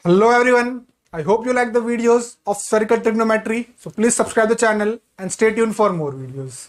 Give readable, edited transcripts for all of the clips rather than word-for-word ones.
Hello everyone, I hope you like the videos of spherical trigonometry. So please subscribe the channel and stay tuned for more videos.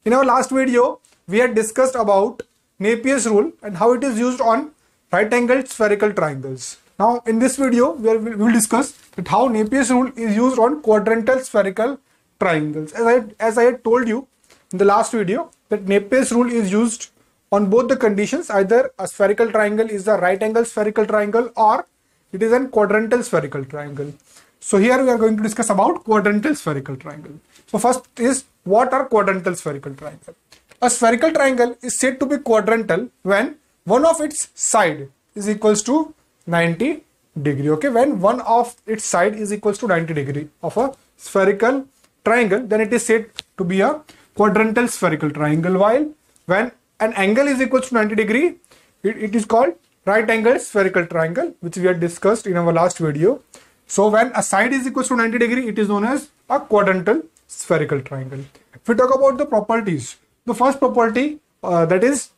In our last video, we had discussed about Napier's rule and how it is used on right-angled spherical triangles. Now in this video, we will discuss that how Napier's rule is used on quadrantal spherical triangles. As I had told you in the last video, that Napier's rule is used on both the conditions, either a spherical triangle is a right-angled spherical triangle or it is a quadrantal spherical triangle. So here we are going to discuss about quadrantal spherical triangle. So first is, what are quadrantal spherical triangle? A spherical triangle is said to be quadrantal when one of its side is equals to 90 degree. Okay, when one of its side is equals to 90 degree of a spherical triangle, then it is said to be a quadrantal spherical triangle. While when an angle is equals to 90 degree, it is called right-angled spherical triangle, which we had discussed in our last video. So when a side is equals to 90 degree, it is known as a quadrantal spherical triangle. If we talk about the properties, the first property that is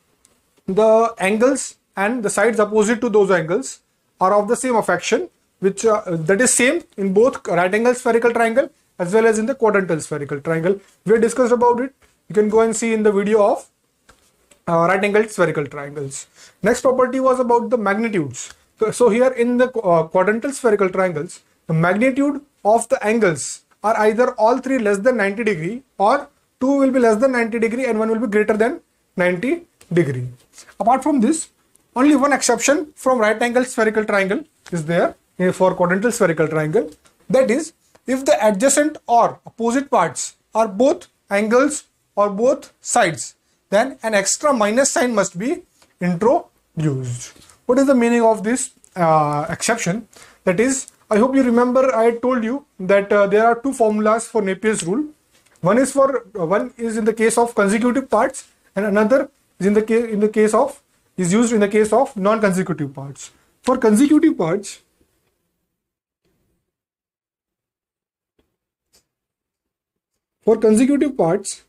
the angles and the sides opposite to those angles are of the same affection, which that is same in both right-angled spherical triangle as well as in the quadrantal spherical triangle. We have discussed about it. You can go and see in the video of right-angled spherical triangles. Next property was about the magnitudes. So here in the quadrantal spherical triangles, the magnitude of the angles are either all three less than 90 degree or two will be less than 90 degree and one will be greater than 90 degree. Apart from this, only one exception from right-angled spherical triangle is there for quadrantal spherical triangle. That is, if the adjacent or opposite parts are both angles or both sides, then an extra minus sign must be introduced. What is the meaning of this exception? That is, I hope you remember I told you that there are two formulas for Napier's rule. One is in the case of consecutive parts, and another is used in the case of non-consecutive parts. For consecutive parts,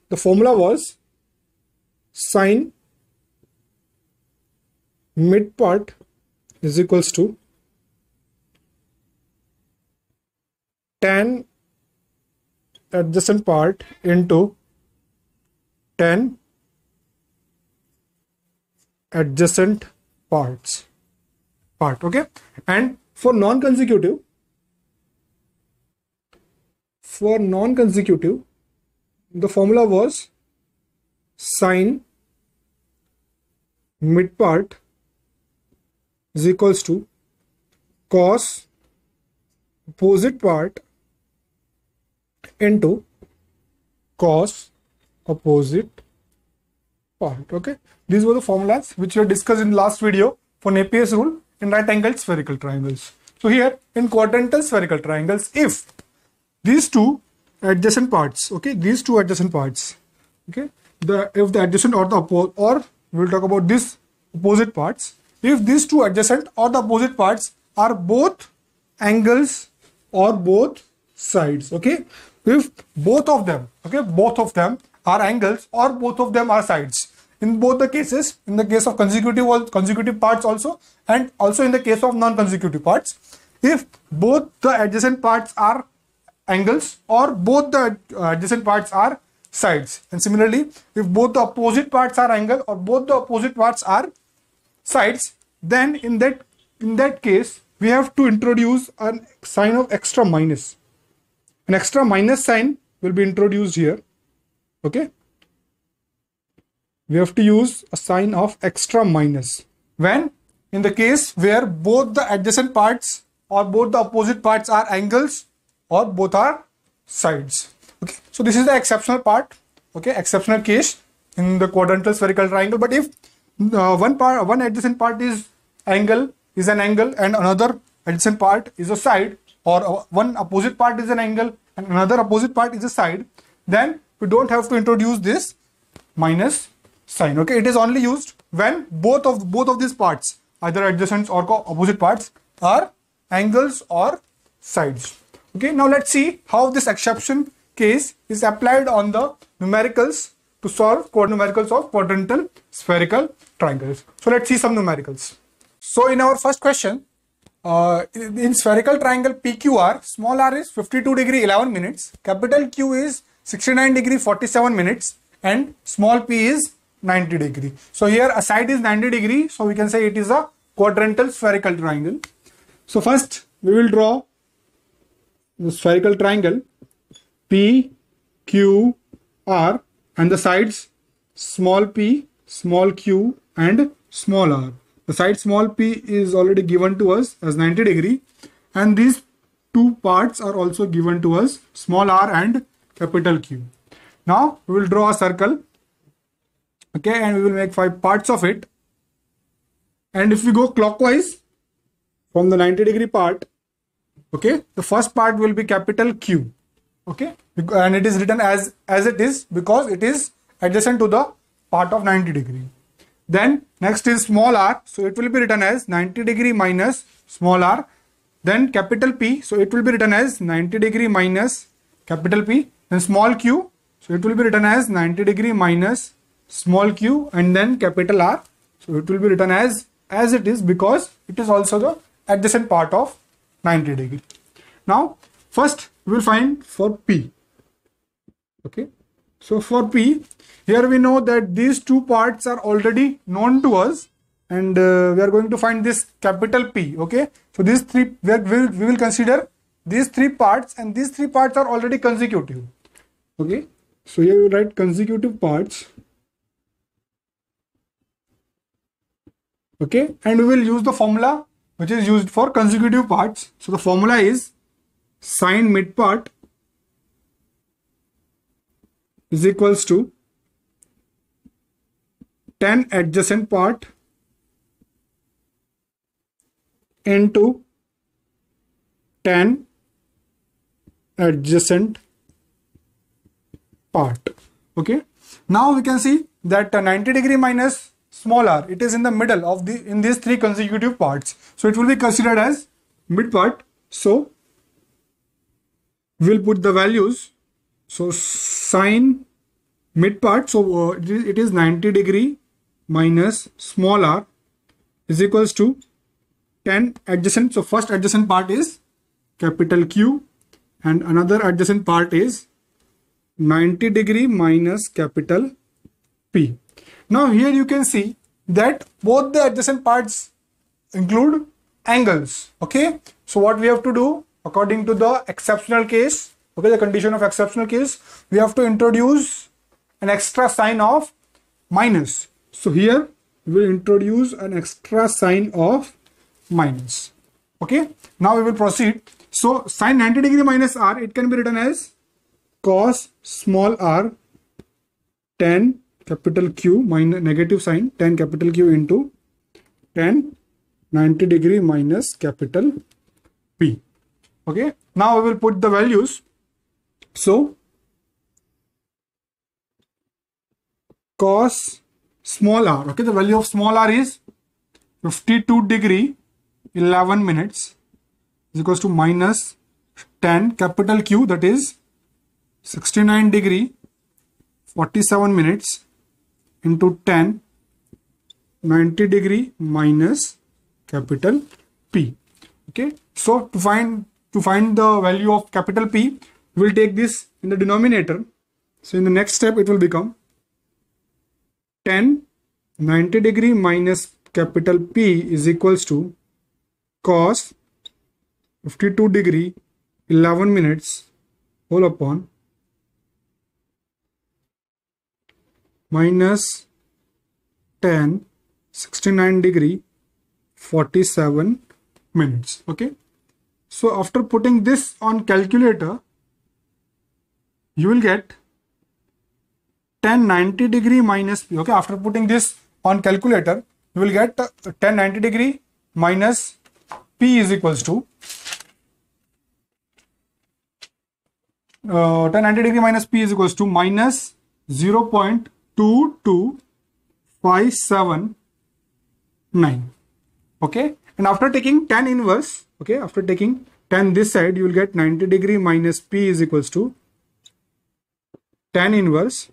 the formula was sine mid part is equals to tan adjacent part into tan adjacent part. Okay, and for non-consecutive, the formula was sine mid part is equals to cos opposite part into cos opposite part. Okay, these were the formulas which were discussed in the last video for Napier's rule in right-angled spherical triangles. So here in quadrantal spherical triangles, if these two adjacent parts, okay, if the adjacent or the opposite, or we will talk about this opposite parts, if these two adjacent or the opposite parts are both angles or both sides, okay, if both of them are angles or both of them are sides, in both the cases, in the case of consecutive parts also, and also in the case of non-consecutive parts, if both the adjacent parts are angles or both the adjacent parts are sides, and similarly if both the opposite parts are angle or both the opposite parts are sides, then in that case we have to introduce a sign of extra minus. An extra minus sign will be introduced here. Okay, we have to use a sign of extra minus when in the case where both the adjacent parts or both the opposite parts are angles or both are sides. Okay, so this is the exceptional part, okay, exceptional case in the quadrantal spherical triangle. But if one adjacent part is an angle and another adjacent part is a side, or one opposite part is an angle and another opposite part is a side, then we don't have to introduce this minus sign. Okay, it is only used when both of these parts, either adjacent or opposite parts, are angles or sides. Okay, now let's see how this exception case is applied on the numericals to solve numericals of quadrantal spherical triangles. So let's see some numericals. So in our first question, in spherical triangle PQR, small r is 52 degree 11 minutes, capital Q is 69 degree 47 minutes, and small p is 90 degree. So here a side is 90 degree, so we can say it is a quadrantal spherical triangle. So first we will draw the spherical triangle P, Q, R, and the sides small p, small q, and small r. The side small p is already given to us as 90 degree, and these two parts are also given to us, small r and capital Q. Now we will draw a circle, okay, and we will make 5 parts of it. And if we go clockwise from the 90 degree part, okay, the first part will be capital Q, okay, and it is written as it is because it is adjacent to the part of 90 degree. Then next is small r, so it will be written as 90 degree minus small r. Then capital P, so it will be written as 90 degree minus capital P. Then small q, so it will be written as 90 degree minus small q, and then capital R, so it will be written as it is because it is also the adjacent part of 90 degree. Now first we will find for P, okay. So for P, here we know that these two parts are already known to us, and we are going to find this capital P, okay. So these three, we will consider these 3 parts, and these 3 parts are already consecutive, okay. So here we write consecutive parts, okay, and we will use the formula which is used for consecutive parts. So the formula is sine mid part is equals to tan adjacent part into tan adjacent part, okay. Now we can see that 90 degree minus small r, it is in the middle of in these 3 consecutive parts, so it will be considered as mid part. So we'll put the values. So sine mid part, so it is 90 degree minus small r is equals to tan adjacent. So first adjacent part is capital Q, and another adjacent part is 90 degree minus capital P. Now here you can see that both the adjacent parts include angles, okay. So what we have to do according to the exceptional case, okay, the condition of exceptional case, we have to introduce an extra sign of minus. So here we will introduce an extra sign of minus, okay. Now we will proceed. So sine 90 degree minus r, it can be written as cos small r tan capital Q minus negative sign tan capital Q into tan 90 degree minus capital P, okay. Now we will put the values. So cos small r, okay, the value of small r is 52 degree 11 minutes is equals to minus tan capital Q, that is 69 degree 47 minutes into tan 90 degree minus capital P, okay. So to find the value of capital P, we will take this in the denominator. So in the next step it will become tan 90 degree minus capital P is equals to cos 52 degree 11 minutes whole upon minus tan 69 degree 47 minutes, okay. So after putting this on calculator, you will get tan 90 degree minus P, okay. After putting this on calculator, you will get tan 90 degree minus P is equals to tan 90 degree minus P is equals to minus 0.22579, okay. And after taking tan inverse, okay, after taking tan this side, you will get 90 degree minus P is equals to tan inverse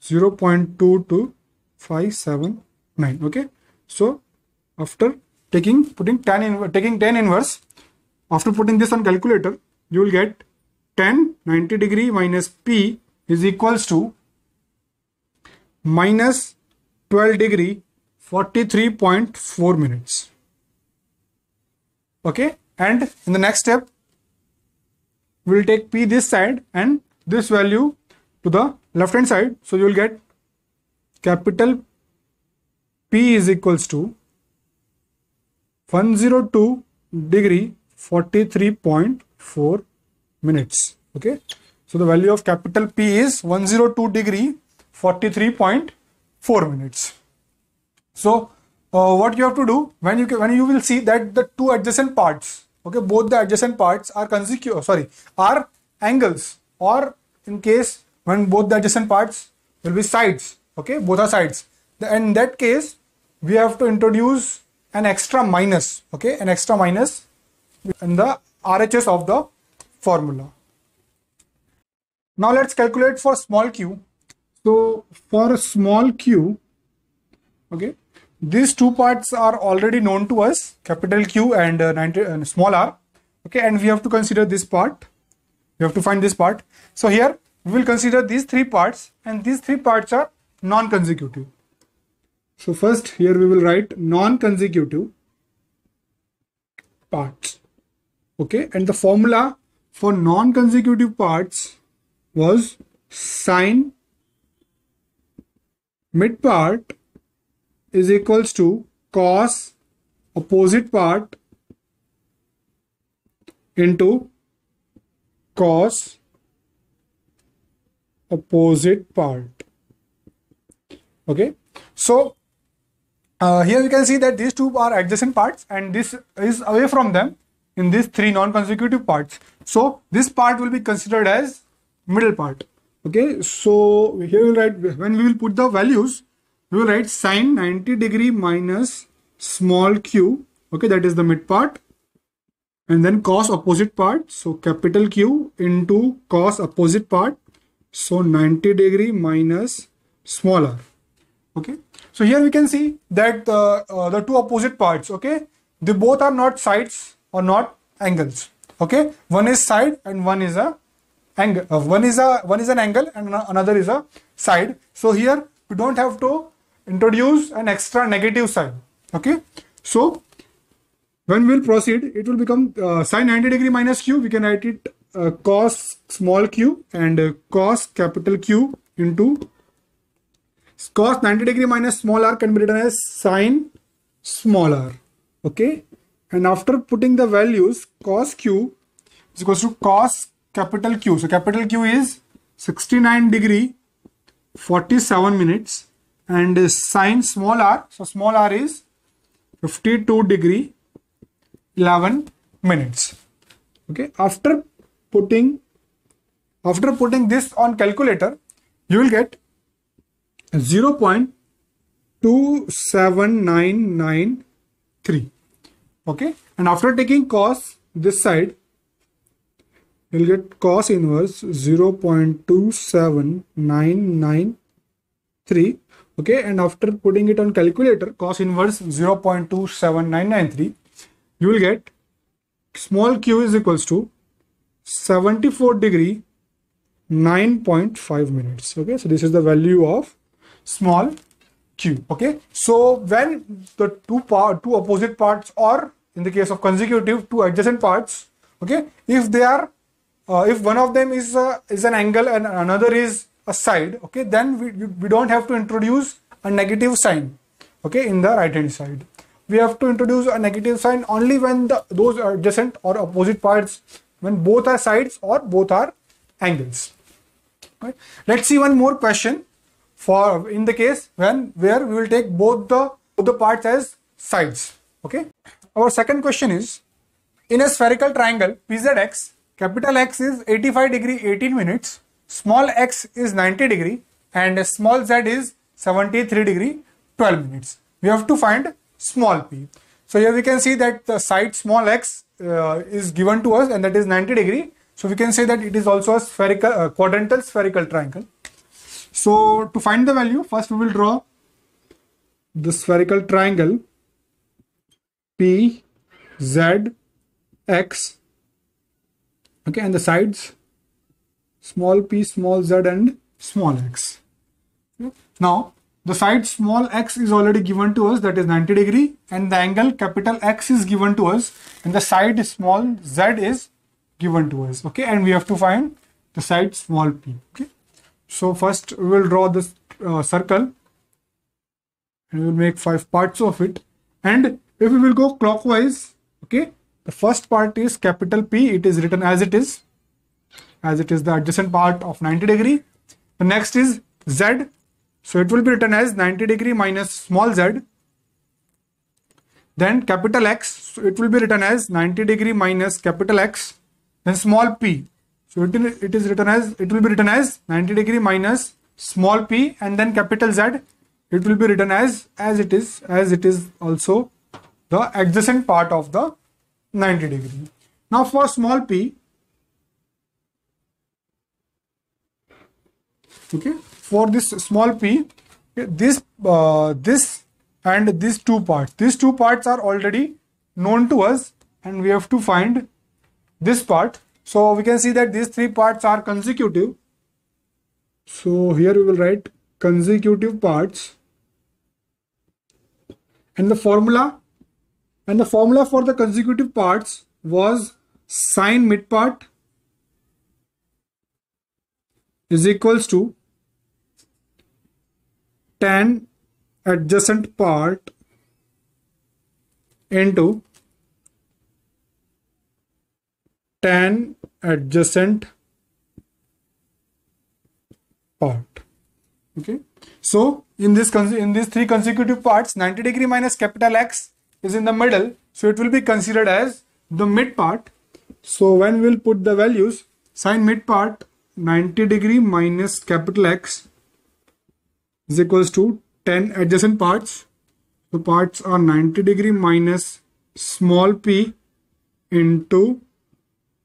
0.22579, okay. So after taking tan inverse. After putting this on calculator, you will get tan 90 degree minus P is equals to minus 12 degree 43.4 minutes. Okay, and in the next step, we will take P this side and this value to the left hand side. So you will get capital P is equals to 102 degree 43.4 minutes. Okay, so the value of capital P is 102 degree 43.4 minutes. So what you have to do when you will see that the two adjacent parts, okay, both the adjacent parts are are angles, or in case when both the adjacent parts will be sides, okay, both are sides. In that case, we have to introduce an extra minus, okay, an extra minus in the RHS of the formula. Now let's calculate for small q. So for small q, okay, these two parts are already known to us, capital Q and small r, okay, and we have to consider this part. We have to find this part. So here we will consider these three parts, and these three parts are non-consecutive. So first here we will write non-consecutive parts, okay, and the formula for non-consecutive parts was sine mid part is equals to cos opposite part into cos opposite part. Okay, so here we can see that these two are adjacent parts and this is away from them in these three non-consecutive parts. So this part will be considered as middle part. Okay, so here we will write, when we will put the values, we will write sine 90 degree minus small q, okay, that is the mid part, and then cos opposite part, so capital Q into cos opposite part, so 90 degree minus small r. Okay, so here we can see that the two opposite parts, okay, they both are not sides or not angles. Okay, one is side and one is a angle. One is an angle and another is a side. So here we don't have to introduce an extra negative sign. Okay, so when we will proceed, it will become sine 90 degree minus q. We can write it cos small q and cos capital Q into cos 90 degree minus small r can be written as sine small r. Okay, and after putting the values, cos q is equals to cos capital Q. So capital Q is 69 degree 47 minutes and sine small r, so small r is 52 degree 11 minutes. Okay, after putting this on calculator, you will get 0.27993. Okay, and after taking cos this side, you will get cos inverse 0.27993. Okay, and after putting it on calculator, cos inverse 0.27993, you will get small q is equals to 74 degree 9.5 minutes. Okay, so this is the value of small q. Okay, so when the two opposite parts, or in the case of consecutive, two adjacent parts, okay, if they are if one of them is an angle and another is a side, okay, then we don't have to introduce a negative sign, okay, in the right hand side. We have to introduce a negative sign only when those adjacent or opposite parts, when both are sides or both are angles. Okay. Let's see one more question for in the case where we will take both the parts as sides. Okay. Our second question is, in a spherical triangle PZX, capital X is 85 degree 18 minutes, small x is 90 degree and small z is 73 degree 12 minutes. We have to find small p. So here we can see that the side small x is given to us and that is 90 degree. So we can say that it is also a spherical quadrantal spherical triangle. So to find the value, first we will draw the spherical triangle P, Z, X. Okay, and the sides small p, small z, and small x. Okay. Now the side small x is already given to us, that is 90 degree, and the angle capital X is given to us, and the side small z is given to us. Okay, and we have to find the side small p. Okay, so first we will draw this circle, and we will make 5 parts of it. And if we will go clockwise, okay, the first part is capital P. It is written as it is the adjacent part of 90 degree. The next is Z, so it will be written as 90 degree minus small z. Then capital X, so it will be written as 90 degree minus capital X. Then small p, so it will be written as 90 degree minus small p, and then capital Z, it will be written as it is also the adjacent part of the 90 degree. Now for small p, okay, for this small p, this and these two parts are already known to us, and we have to find this part. So we can see that these 3 parts are consecutive. So here we will write consecutive parts, and the formula for the consecutive parts was sine mid part is equals to tan adjacent part into tan adjacent part. Okay, so in these 3 consecutive parts, 90 degree minus capital X is in the middle, so it will be considered as the mid part. So when we will put the values, sine mid part 90 degree minus capital X is equals to 10 adjacent parts. The parts are 90 degree minus small p into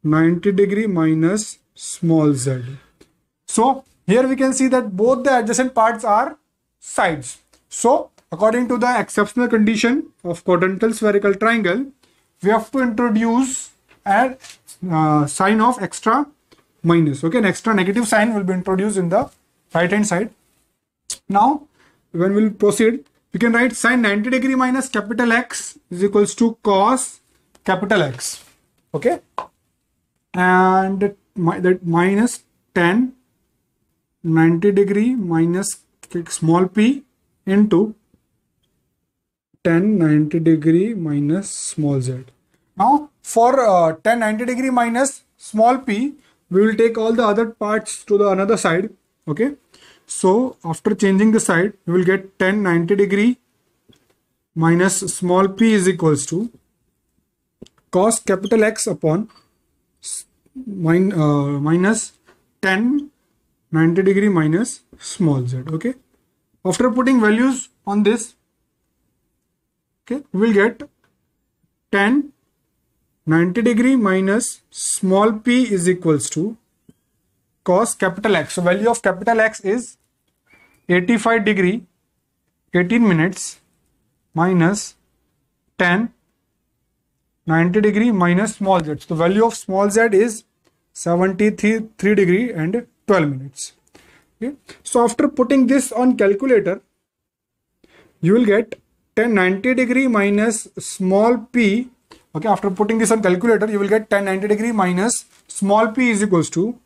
90 degree minus small z. So here we can see that both the adjacent parts are sides. So according to the exceptional condition of quadrantal spherical triangle, we have to introduce a sign of extra minus. Okay, an extra negative sign will be introduced in the right hand side. Now when we will proceed, we can write sine 90 degree minus capital X is equals to cos capital X. Okay, and that minus 10 90 degree minus small p into 10 90 degree minus small z. Now for 10 90 degree minus small p, we will take all the other parts to the another side. Okay, so after changing the side, we will get 10 90 degree minus small p is equals to cos capital X upon minus 10 90 degree minus small z. Okay, after putting values on this, okay, we will get 10 90 degree minus small p is equals to cos capital X. So value of capital X is 85 degree 18 minutes minus 10 90 degree minus small z. So the value of small z is 73 degree and 12 minutes. Okay, so after putting this on calculator, you will get 10 90 degree minus small p. Okay, after putting this on calculator, you will get 10 90 degree minus small p is equals to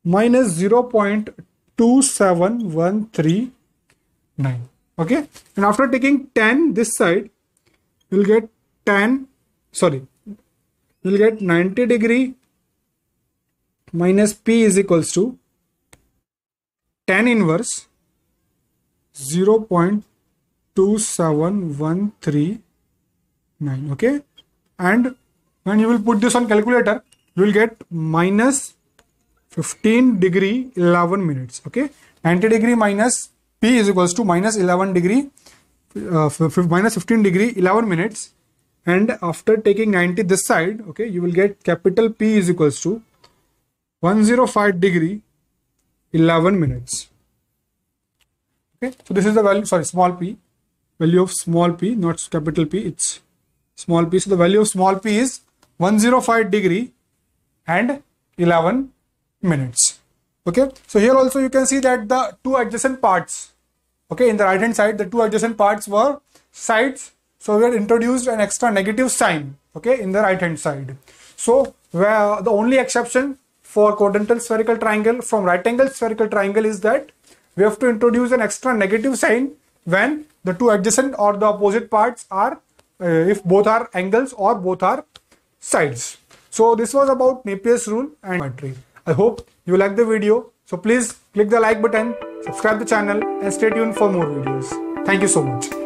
minus 0.27139. Okay, and after taking 10 this side, you will get 90 degree minus p is equals to tan inverse 0.27139. Okay, and when you will put this on calculator, you will get minus 15 degree 11 minutes. Okay, 90 degree minus p is equals to minus 11 degree minus 15 degree 11 minutes, and after taking 90 this side, okay, you will get capital P is equals to 105 degree 11 minutes. Okay, so this is the value, sorry, small p, value of small p, not capital P, it's small p. So the value of small p is 105 degree and 11 minutes. Okay, so here also you can see that the two adjacent parts, okay, in the right hand side, the two adjacent parts were sides. So we had introduced an extra negative sign, okay, in the right hand side. So where the only exception for quadrantal spherical triangle from right angle spherical triangle is that we have to introduce an extra negative sign when the two adjacent or the opposite parts are if both are angles or both are sides. So this was about Napier's rule and geometry. I hope you like the video. So please click the like button, subscribe the channel and stay tuned for more videos. Thank you so much.